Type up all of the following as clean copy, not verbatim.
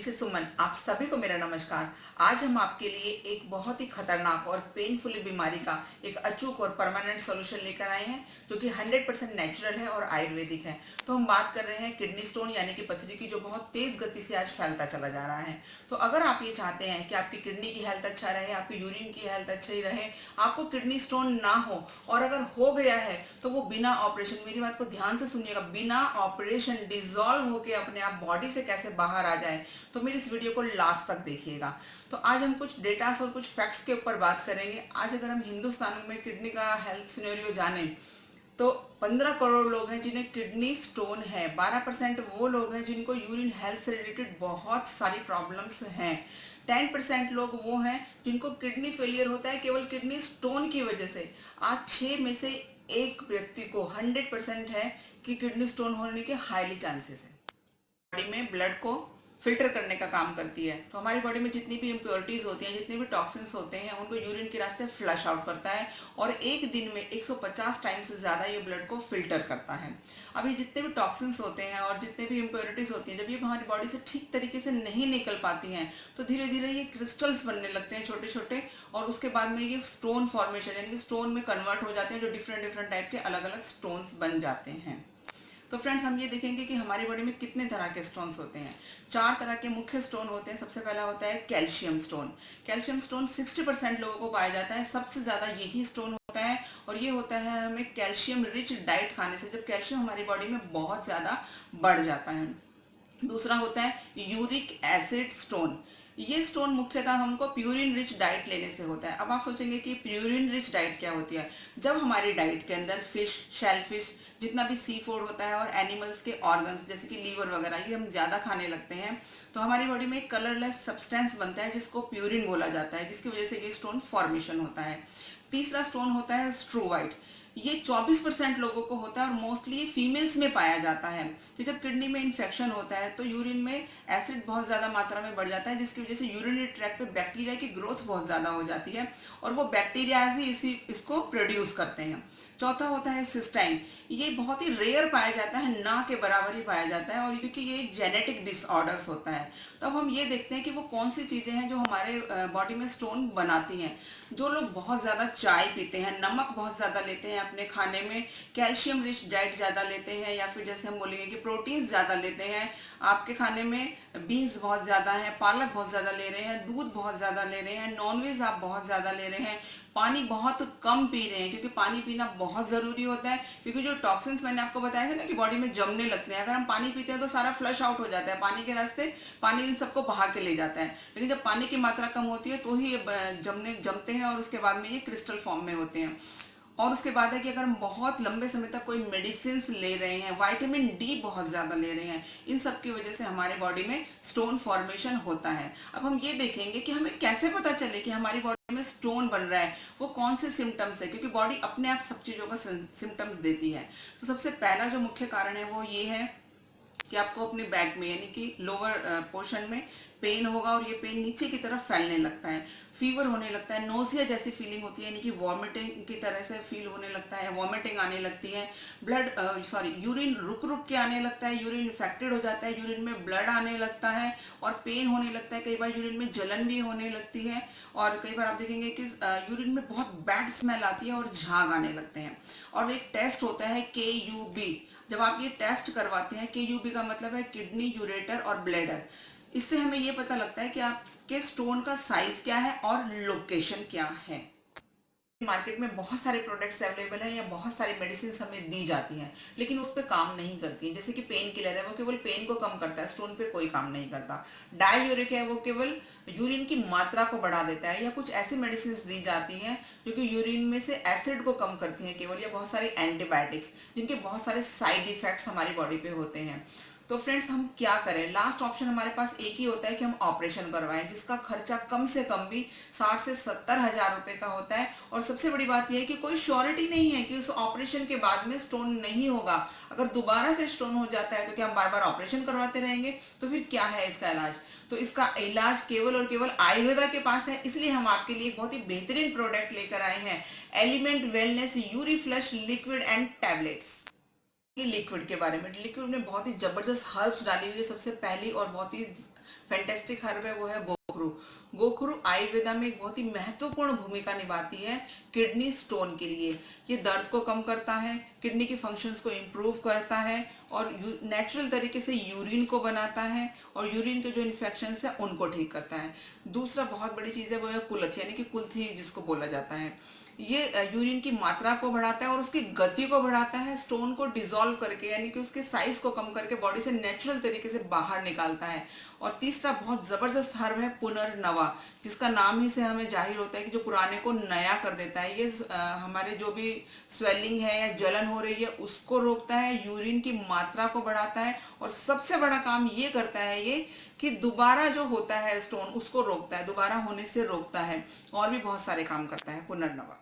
This is सुमन। आप सभी को मेरा नमस्कार। आज हम आपके लिए एक बहुत ही खतरनाक और पेनफुली बीमारी का एक अचूक और परमानेंट सॉल्यूशन लेकर आए हैं जो कि 100% नेचुरल है और आयुर्वेदिक है। तो हम बात कर रहे हैं किडनी स्टोन यानी कि पथरी की, जो बहुत तेज गति से आज फैलता चला जा रहा है। तो अगर आप ये चाहते हैं कि आपकी किडनी की हेल्थ अच्छा रहे, आपकी यूरिन की हेल्थ अच्छी रहे, आपको किडनी स्टोन ना हो, और अगर हो गया है तो वो बिना ऑपरेशन, मेरी बात को ध्यान से सुनिएगा, बिना ऑपरेशन डिसॉल्व होके अपने आप बॉडी से कैसे बाहर आ जाए, तो मेरी इस वीडियो को लास्ट तक देखिएगा। तो आज हम कुछ डेटास और कुछ फैक्ट्स के ऊपर बात करेंगे। आज अगर हम हिंदुस्तान में किडनी का हेल्थ सिनेरियो जाने तो 15 करोड़ लोग हैं जिन्हें किडनी स्टोन है। 12% वो लोग हैं जिनको यूरिन हेल्थ से रिलेटेड बहुत सारी प्रॉब्लम्स हैं। 10% लोग वो हैं जिनको किडनी फेलियर होता है केवल किडनी स्टोन की वजह से। आज 6 में से एक व्यक्ति को 100% है कि किडनी स्टोन होने के हाईली चांसेस है। बॉडी में ब्लड को फिल्टर करने का काम करती है। तो हमारी बॉडी में जितनी भी इम्प्योरिटीज होती हैं, जितने भी टॉक्सिन्स होते हैं, उनको यूरिन के रास्ते फ्लश आउट करता है और एक दिन में 150 टाइम से ज़्यादा ये ब्लड को फिल्टर करता है। अब ये जितने भी टॉक्सिन्स होते हैं और जितने भी इम्प्योरिटीज होती हैं, जब ये हमारी बॉडी से ठीक तरीके से नहीं निकल पाती हैं तो धीरे धीरे ये क्रिस्टल्स बनने लगते हैं छोटे छोटे, और उसके बाद में ये स्टोन फॉर्मेशन यानी कि स्टोन में कन्वर्ट हो जाते हैं, जो डिफरेंट डिफरेंट टाइप के अलग अलग स्टोन्स बन जाते हैं। तो फ्रेंड्स, हम ये देखेंगे कि हमारी बॉडी में कितने तरह के स्टोन्स होते हैं। 4 तरह के मुख्य स्टोन होते हैं। सबसे पहला होता है कैल्शियम स्टोन। कैल्शियम स्टोन 60% लोगों को पाया जाता है, सबसे ज़्यादा यही स्टोन होता है, और ये होता है हमें कैल्शियम रिच डाइट खाने से, जब कैल्शियम हमारी बॉडी में बहुत ज़्यादा बढ़ जाता है। दूसरा होता है यूरिक एसिड स्टोन। ये स्टोन मुख्यतः हमको प्यूरिन रिच डाइट लेने से होता है। अब आप सोचेंगे कि प्यूरिन रिच डाइट क्या होती है। जब हमारी डाइट के अंदर फिश, शेलफिश, जितना भी सी फूड होता है, और एनिमल्स के ऑर्गन्स जैसे कि लीवर वगैरह, ये हम ज़्यादा खाने लगते हैं तो हमारी बॉडी में एक कलरलेस सब्सटेंस बनता है जिसको प्यूरिन बोला जाता है, जिसकी वजह से ये स्टोन फॉर्मेशन होता है। तीसरा स्टोन होता है स्ट्रोवाइट। ये 24% लोगों को होता है और मोस्टली ये फीमेल्स में पाया जाता है कि जब किडनी में इन्फेक्शन होता है तो यूरिन में एसिड बहुत ज़्यादा मात्रा में बढ़ जाता है, जिसकी वजह से यूरिनरी ट्रैक पे बैक्टीरिया की ग्रोथ बहुत ज़्यादा हो जाती है और वो बैक्टीरिया ही इसको प्रोड्यूस करते हैं। चौथा होता है सिस्टाइन। ये बहुत ही रेयर पाया जाता है, ना के बराबर ही पाया जाता है, और क्योंकि ये एक जेनेटिक डिसऑर्डर्स होता है। तो अब हम ये देखते हैं कि वो कौन सी चीज़ें हैं जो हमारे बॉडी में स्टोन बनाती हैं। जो लोग बहुत ज़्यादा चाय पीते हैं, नमक बहुत ज़्यादा लेते हैं अपने खाने में, कैल्शियम रिच डाइट ज़्यादा लेते हैं, या फिर जैसे हम बोलेंगे कि प्रोटीन्स ज़्यादा लेते हैं, आपके खाने में बीन्स बहुत ज़्यादा है, पालक बहुत ज़्यादा ले रहे हैं, दूध बहुत ज़्यादा ले रहे हैं, नॉनवेज आप बहुत ज़्यादा ले रहे हैं, पानी बहुत कम पी रहे हैं, क्योंकि पानी पीना बहुत ज़रूरी होता है, क्योंकि जो टॉक्सिन्स मैंने आपको बताया था ना कि बॉडी में जमने लगते हैं, अगर हम पानी पीते हैं तो सारा फ्लश आउट हो जाता है, पानी के रास्ते पानी इन सबको बहा के ले जाता है। लेकिन जब पानी की मात्रा कम होती है तो ही ये जमते हैं और उसके बाद में ये क्रिस्टल फॉर्म में होते हैं। और उसके बाद है कि अगर हम बहुत लंबे समय तक कोई मेडिसिन ले रहे हैं, विटामिन डी बहुत ज़्यादा ले रहे हैं, इन सब की वजह से हमारे बॉडी में स्टोन फॉर्मेशन होता है। अब हम ये देखेंगे कि हमें कैसे पता चले कि हमारी बॉडी में स्टोन बन रहा है, वो कौन से सिम्टम्स है, क्योंकि बॉडी अपने आप सब चीज़ों का सिम्टम्स देती है। तो सबसे पहला जो मुख्य कारण है वो ये है कि आपको अपने बैक में यानी कि लोअर पोर्शन में पेन होगा, और ये पेन नीचे की तरफ फैलने लगता है, फीवर होने लगता है, नोजिया जैसी फीलिंग होती है, यानी कि वॉमिटिंग की तरह से फील होने लगता है, वॉमिटिंग आने लगती है, यूरिन रुक रुक के आने लगता है, यूरिन इन्फेक्टेड हो जाता है, यूरिन में ब्लड आने लगता है और पेन होने लगता है, कई बार यूरिन में जलन भी होने लगती है, और कई बार आप देखेंगे कि यूरिन में बहुत बैड स्मेल आती है और झाग आने लगते हैं। और एक टेस्ट होता है KUB। जब आप ये टेस्ट करवाते हैं, KUB का मतलब है किडनी यूरेटर और ब्लैडर, इससे हमें ये पता लगता है कि आपके स्टोन का साइज क्या है और लोकेशन क्या है। मार्केट में बहुत सारे प्रोडक्ट्स अवेलेबल हैं या बहुत सारी मेडिसिन हमें दी जाती हैं, लेकिन उस पर काम नहीं करती हैं। जैसे कि पेन किलर है, वो केवल पेन को कम करता है, स्टोन पे कोई काम नहीं करता। डाययूरिक है, वो केवल यूरिन की मात्रा को बढ़ा देता है, या कुछ ऐसी मेडिसिन दी जाती हैं जो कि यूरिन में से एसिड को कम करती हैं केवल, या बहुत सारे एंटीबायोटिक्स जिनके बहुत सारे साइड इफेक्ट्स हमारी बॉडी पे होते हैं। तो फ्रेंड्स, हम क्या करें? लास्ट ऑप्शन हमारे पास एक ही होता है कि हम ऑपरेशन करवाएं, जिसका खर्चा कम से कम भी 60 से 70 हज़ार रुपए का होता है। और सबसे बड़ी बात यह है कि कोई श्योरिटी नहीं है कि उस ऑपरेशन के बाद में स्टोन नहीं होगा। अगर दोबारा से स्टोन हो जाता है तो क्या हम बार बार ऑपरेशन करवाते रहेंगे? तो फिर क्या है इसका इलाज? तो इसका इलाज केवल और केवल आयुर्वेदा के पास है। इसलिए हम आपके लिए बहुत ही बेहतरीन प्रोडक्ट लेकर आए हैं, element wellness Yuri flush liquid and tablets. ये लिक्विड के बारे में, लिक्विड में बहुत ही जबरदस्त हर्ब्स डाली हुई है। सबसे पहली और बहुत ही फैंटेस्टिक हर्ब है वो है गोखरू। गोखरू आयुर्वेदा में एक बहुत ही महत्वपूर्ण भूमिका निभाती है किडनी स्टोन के लिए। ये दर्द को कम करता है, किडनी के फंक्शंस को इम्प्रूव करता है और नेचुरल तरीके से यूरिन को बनाता है और यूरिन के जो इन्फेक्शंस है उनको ठीक करता है। दूसरा बहुत बड़ी चीज़ है वो है कुल्थ, यानी कि कुल्थी जिसको बोला जाता है। ये यूरिन की मात्रा को बढ़ाता है और उसकी गति को बढ़ाता है, स्टोन को डिसॉल्व करके, यानी कि उसके साइज को कम करके बॉडी से नेचुरल तरीके से बाहर निकालता है। और तीसरा बहुत जबरदस्त हर्ब है पुनर्नवा, जिसका नाम ही से हमें जाहिर होता है कि जो पुराने को नया कर देता है। ये हमारे जो भी स्वेलिंग है या जलन हो रही है उसको रोकता है, यूरिन की मात्रा को बढ़ाता है और सबसे बड़ा काम ये करता है ये कि दोबारा जो होता है स्टोन उसको रोकता है, दोबारा होने से रोकता है। और भी बहुत सारे काम करता है पुनर्नवा।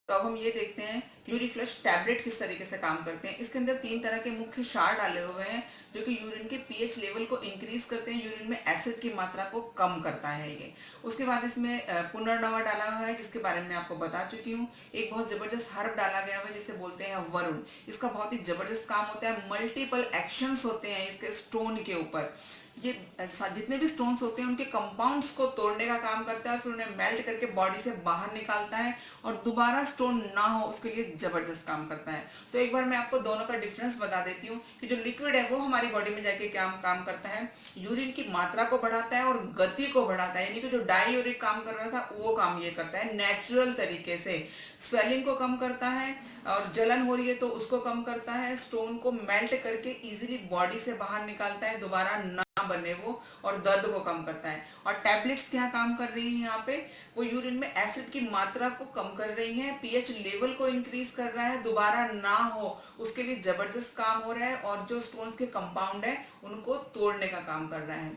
तो अब हम ये देखते हैं यूरिफ्लश टैबलेट किस तरीके से काम करते हैं। इसके अंदर 3 तरह के मुख्य क्षार डाले हुए हैं जो कि यूरिन के पीएच लेवल को इंक्रीज करते हैं, यूरिन में एसिड की मात्रा को कम करता है ये। उसके बाद इसमें पुनर्नवा डाला हुआ है जिसके बारे में आपको बता चुकी हूँ। एक बहुत जबरदस्त हर्ब डाला गया हुआ है जिसे बोलते हैं वरुण। इसका बहुत ही जबरदस्त काम होता है, मल्टीपल एक्शंस होते हैं इसके स्टोन के ऊपर। ये जितने भी स्टोन्स होते हैं उनके कंपाउंड्स को तोड़ने का काम करता है, फिर उन्हें मेल्ट करके बॉडी से बाहर निकालता है और दोबारा स्टोन ना हो उसके लिए जबरदस्त काम करता है। तो एक बार मैं आपको दोनों का डिफरेंस बता देती हूँ कि जो लिक्विड है वो हमारी बॉडी में जाके क्या काम करता है, यूरिन की मात्रा को बढ़ाता है और गति को बढ़ाता है, यानी कि जो डाययूरिक काम कर रहा था वो काम ये करता है नेचुरल तरीके से। स्वेलिंग को कम करता है और जलन हो रही है तो उसको कम करता है, स्टोन को मेल्ट करके इजीली बॉडी से बाहर निकालता है, दोबारा ना बने वो, और दर्द को कम करता है। और टैबलेट्स क्या काम कर रही है यहाँ पे, वो यूरिन में एसिड की मात्रा को कम कर रही है, पीएच लेवल को इंक्रीज कर रहा है, दोबारा ना हो उसके लिए जबरदस्त काम हो रहा है और जो स्टोन्स के कंपाउंड है उनको तोड़ने का काम कर रहा है।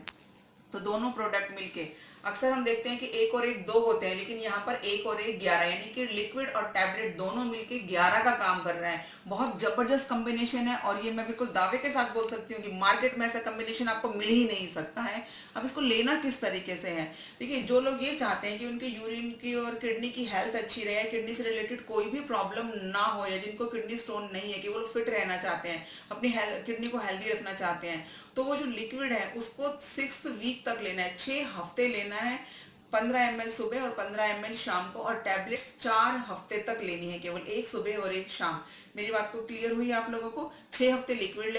तो दोनों प्रोडक्ट मिलके, अक्सर हम देखते हैं कि एक और एक दो होते हैं, लेकिन यहाँ पर एक और एक 11, यानी कि लिक्विड और टैबलेट दोनों मिलके 11 का काम कर रहा है। बहुत जबरदस्त कॉम्बिनेशन है और ये मैं बिल्कुल दावे के साथ बोल सकती हूँ कि मार्केट में ऐसा कॉम्बिनेशन आपको मिल ही नहीं सकता है। अब इसको लेना किस तरीके से है, देखिए जो लोग ये चाहते हैं कि उनके यूरिन की और किडनी की हेल्थ अच्छी रहे, किडनी से रिलेटेड कोई भी प्रॉब्लम ना हो, या जिनको किडनी स्टोन नहीं है, कि वो फिट रहना चाहते हैं, अपनी किडनी को हेल्दी रखना चाहते हैं, तो वो जो लिक्विड है उसको 6 वीक तक लेना है, 6 हफ्ते लेना है। 15 ml सुबह और 15 ml शाम को, और टैबलेट्स 4 हफ्ते तक लेनी है, केवल एक सुबह और एक शाम। मेरी बात को क्लियर हुई आप लोगों को? 6 हफ्ते लिक्विड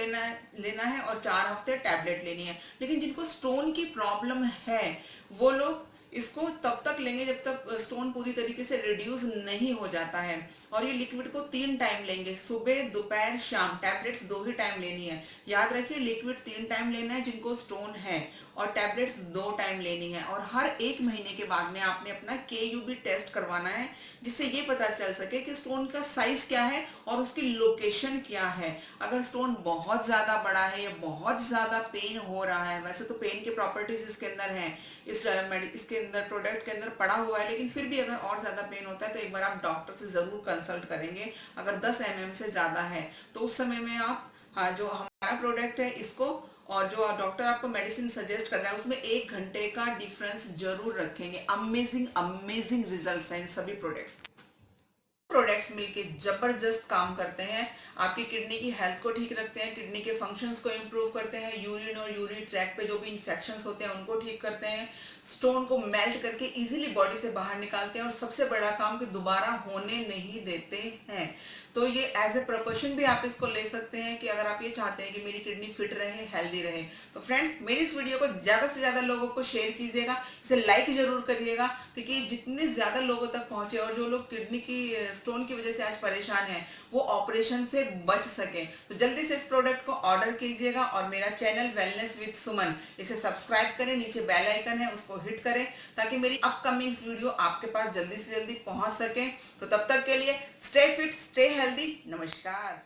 लेना है और 4 हफ्ते टैबलेट लेनी है। लेकिन जिनको स्टोन की प्रॉब्लम है वो लोग इसको तब तक लेंगे जब तक स्टोन पूरी तरीके से रिड्यूस नहीं हो जाता है। और ये लिक्विड को 3 टाइम लेंगे, सुबह दोपहर शाम, टैबलेट्स 2 ही टाइम लेनी है। याद रखिए लिक्विड 3 टाइम लेना है जिनको स्टोन है, और टैबलेट्स 2 टाइम लेनी है। और हर 1 महीने के बाद में आपने अपना KUB टेस्ट करवाना है, जिससे ये पता चल सके कि स्टोन का साइज क्या है और उसकी लोकेशन क्या है। अगर स्टोन बहुत ज़्यादा बड़ा है या बहुत ज़्यादा पेन हो रहा है, वैसे तो पेन के प्रॉपर्टीज इसके अंदर हैं, इसके अंदर प्रोडक्ट के अंदर पड़ा हुआ है, लेकिन फिर भी अगर और ज़्यादा पेन होता है तो एक बार आप डॉक्टर से ज़रूर कंसल्ट करेंगे। अगर 10 mm से ज़्यादा है तो उस समय में आप, हाँ, जो हमारा प्रोडक्ट है इसको और जो डॉक्टर आपको मेडिसिन सजेस्ट कर रहा है उसमें 1 घंटे का डिफरेंस जरूर रखेंगे। अमेजिंग अमेजिंग रिजल्ट्स हैं इन सभी प्रोडक्ट्स मिलके जबरदस्त काम करते हैं, आपकी किडनी की हेल्थ को ठीक रखते हैं, किडनी के फंक्शंस को इम्प्रूव करते हैं, यूरिन और यूरिन ट्रैक पे जो भी इन्फेक्शंस होते हैं उनको ठीक करते हैं, स्टोन को मेल्ट करके इजीली बॉडी से बाहर निकालते हैं, और सबसे बड़ा काम कि दोबारा होने नहीं देते हैं। तो ये एज ए प्रिकॉशन भी आप इसको ले सकते हैं कि अगर आप ये चाहते हैं कि मेरी किडनी फिट रहे, हेल्दी रहे। तो फ्रेंड्स, मेरी इस वीडियो को ज़्यादा से ज़्यादा लोगों को शेयर कीजिएगा, इसे लाइक जरूर करिएगा ताकि जितने ज़्यादा लोगों तक पहुँचे, और जो लोग किडनी की स्टोन की वजह से आज परेशान हैं वो ऑपरेशन से बच सकें। तो जल्दी से इस प्रोडक्ट को ऑर्डर कीजिएगा और मेरा चैनल वेलनेस विद सुमन, इसे सब्सक्राइब करें, नीचे बेल आइकन है उसको हिट करें ताकि मेरी अपकमिंग वीडियो आपके पास जल्दी से जल्दी पहुंच सके। तो तब तक के लिए स्टे फिट, स्टे हेल्दी, नमस्कार।